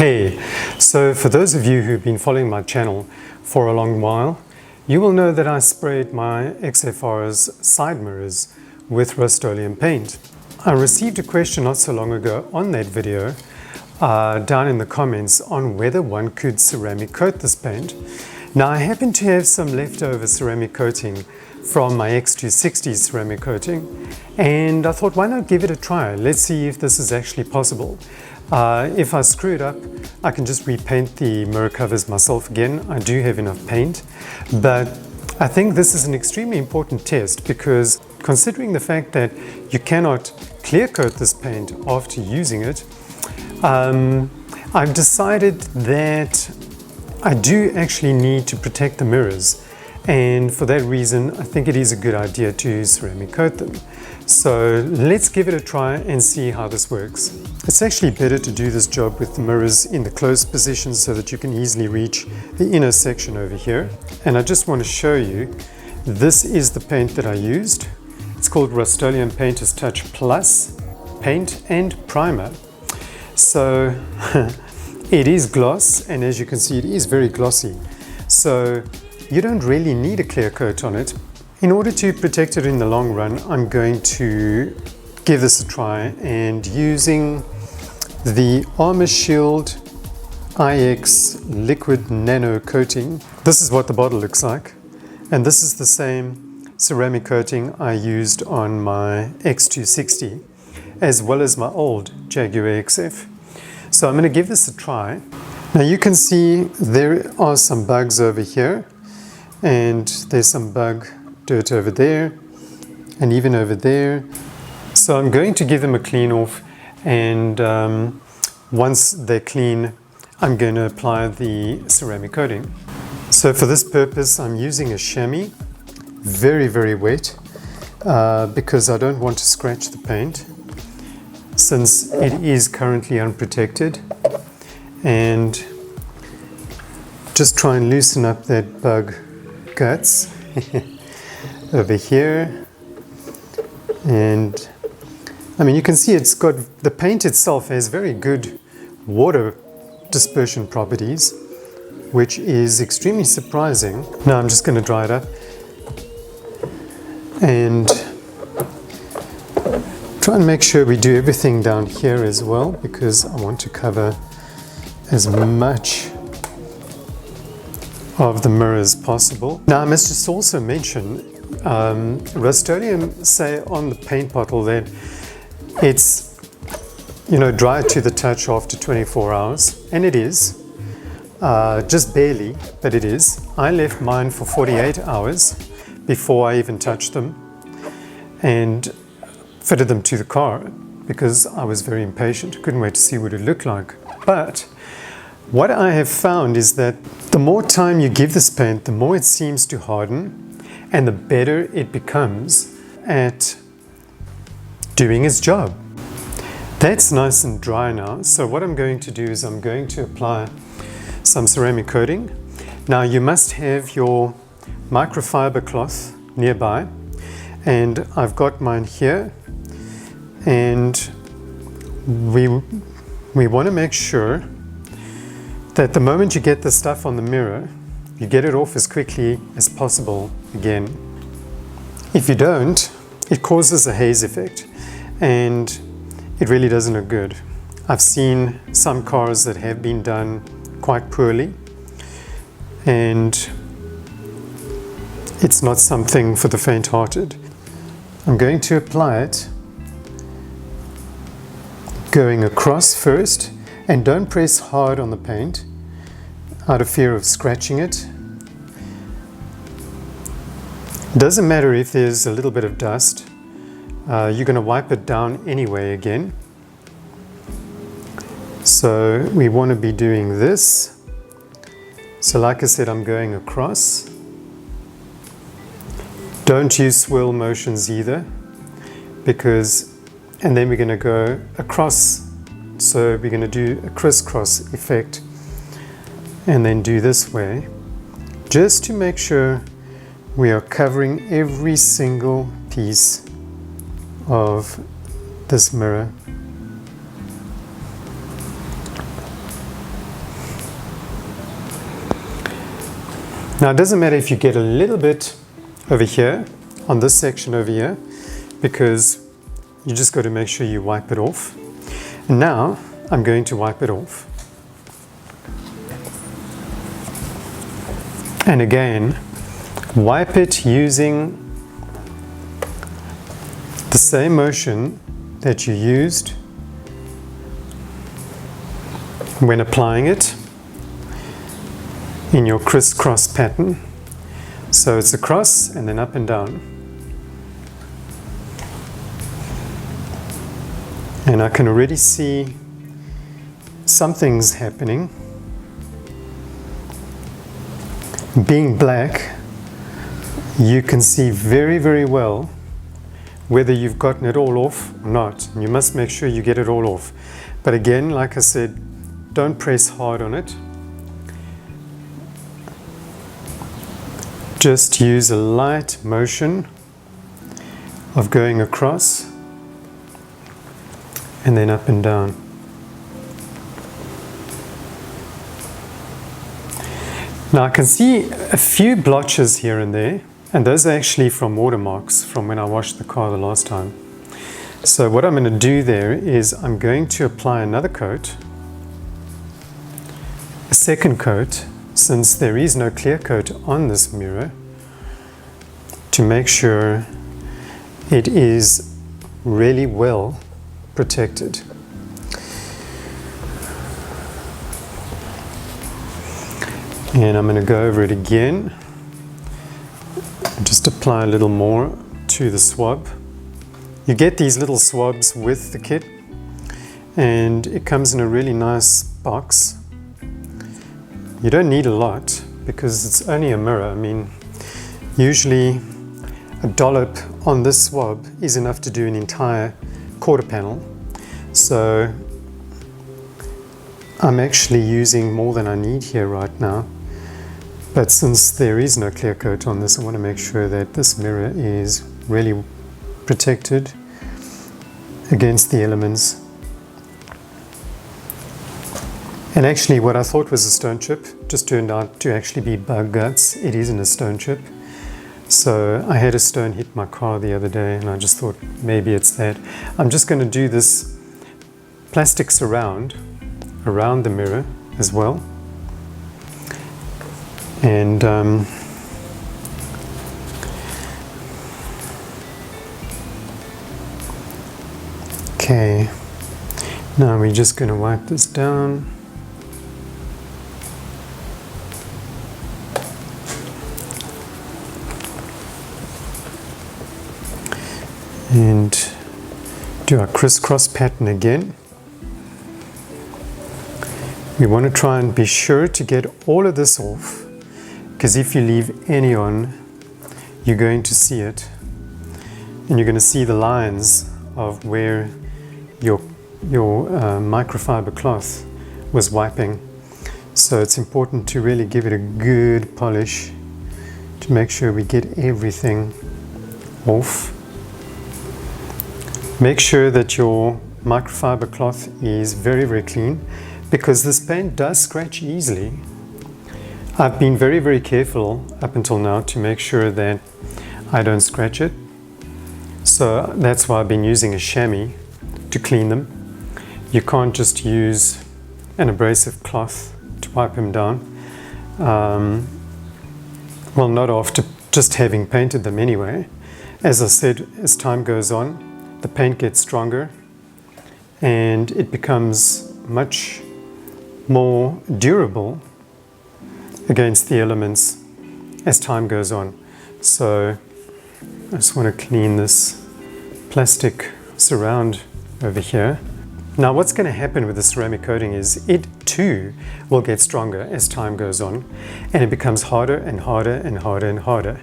Hey, so for those of you who've been following my channel for a long while, you will know that I sprayed my XFR's side mirrors with Rustoleum paint. I received a question not so long ago on that video down in the comments on whether one could ceramic coat this paint. Now I happen to have some leftover ceramic coating from my X260 ceramic coating, and I thought, why not give it a try? Let's see if this is actually possible. If I screw it up, I can just repaint the mirror covers myself again. I do have enough paint, but I think this is an extremely important test because considering the fact that you cannot clear coat this paint after using it, I've decided that I do actually need to protect the mirrors, and for that reason I think it is a good idea to ceramic coat them. So let's give it a try and see how this works. It's actually better to do this job with the mirrors in the closed position so that you can easily reach the inner section over here. And I just want to show you, this is the paint that I used. It's called Rustoleum Painter's Touch Plus Paint and Primer. So it is gloss, and as you can see it is very glossy. So you don't really need a clear coat on it. In order to protect it in the long run, I'm going to give this a try, and using the Armor Shield IX liquid nano coating, this is what the bottle looks like, and this is the same ceramic coating I used on my X260 as well as my old Jaguar XF. So I'm going to give this a try. Now you can see there are some bugs over here, and there's some bug dirt over there and even over there. So I'm going to give them a clean off, and once they're clean I'm going to apply the ceramic coating. So for this purpose I'm using a chamois, very wet, because I don't want to scratch the paint since it is currently unprotected, and just try and loosen up that bug guts over here. And I mean, you can see it's got, the paint itself has very good water dispersion properties, which is extremely surprising. Now I'm just going to dry it up and try and make sure we do everything down here as well, because I want to cover as much of the mirror as possible. Now I must just also mention, Rustoleum say on the paint bottle that it's, you know, dry to the touch after 24 hours, and it is, just barely, but it is. I left mine for 48 hours before I even touched them and fitted them to the car because I was very impatient, couldn't wait to see what it looked like. But what I have found is that the more time you give this paint, the more it seems to harden and the better it becomes at doing its job. That's nice and dry now. So what I'm going to do is I'm going to apply some ceramic coating. Now you must have your microfiber cloth nearby, and I've got mine here, and we want to make sure that the moment you get the stuff on the mirror, you get it off as quickly as possible again. If you don't, it causes a haze effect and it really doesn't look good. I've seen some cars that have been done quite poorly, and it's not something for the faint-hearted. I'm going to apply it going across first, and don't press hard on the paint out of fear of scratching it. Doesn't matter if there's a little bit of dust, you're going to wipe it down anyway again. So we want to be doing this. So like I said, I'm going across. Don't use swirl motions either, because, and then we're going to go across. So we're going to do a crisscross effect and then do this way, just to make sure we are covering every single piece of this mirror. Now it doesn't matter if you get a little bit over here on this section over here, because you just got to make sure you wipe it off. And now I'm going to wipe it off. And again, wipe it using the same motion that you used when applying it in your crisscross pattern. So it's across and then up and down. And I can already see something's happening. Being black, you can see very, very well whether you've gotten it all off or not. You must make sure you get it all off. But again, like I said, don't press hard on it. Just use a light motion of going across and then up and down. Now I can see a few blotches here and there, and those are actually from watermarks from when I washed the car the last time. So what I'm going to do there is I'm going to apply another coat, a second coat, since there is no clear coat on this mirror, to make sure it is really well protected. And I'm going to go over it again, just apply a little more to the swab. You get these little swabs with the kit, and it comes in a really nice box. You don't need a lot because it's only a mirror. I mean, usually a dollop on this swab is enough to do an entire quarter panel. So I'm actually using more than I need here right now. But since there is no clear coat on this, I want to make sure that this mirror is really protected against the elements. And actually what I thought was a stone chip just turned out to actually be bug guts. It isn't a stone chip. So I had a stone hit my car the other day and I just thought maybe it's that. I'm just going to do this plastic surround around the mirror as well. And okay, now we're just going to wipe this down. And do our crisscross pattern again. We want to try and be sure to get all of this off, because if you leave any on, you're going to see it. And you're going to see the lines of where your microfiber cloth was wiping. So it's important to really give it a good polish to make sure we get everything off. Make sure that your microfiber cloth is very, very clean, because this paint does scratch easily. I've been very, very careful up until now to make sure that I don't scratch it. So that's why I've been using a chamois to clean them. You can't just use an abrasive cloth to wipe them down. Well, not after just having painted them anyway. As I said, as time goes on, the paint gets stronger and it becomes much more durable against the elements as time goes on. So I just want to clean this plastic surround over here. Now what's going to happen with the ceramic coating is it too will get stronger as time goes on, and it becomes harder and harder and harder and harder.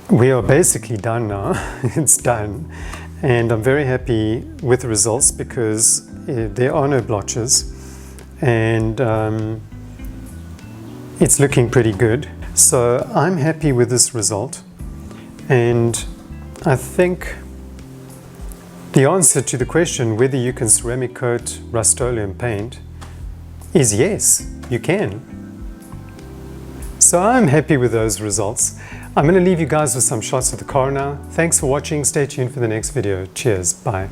We are basically done now. It's done, and I'm very happy with the results because there are no blotches, and it's looking pretty good. So I'm happy with this result, and I think the answer to the question whether you can ceramic coat Rustoleum paint is yes, you can. So I'm happy with those results. I'm going to leave you guys with some shots of the car now. Thanks for watching. Stay tuned for the next video. Cheers. Bye.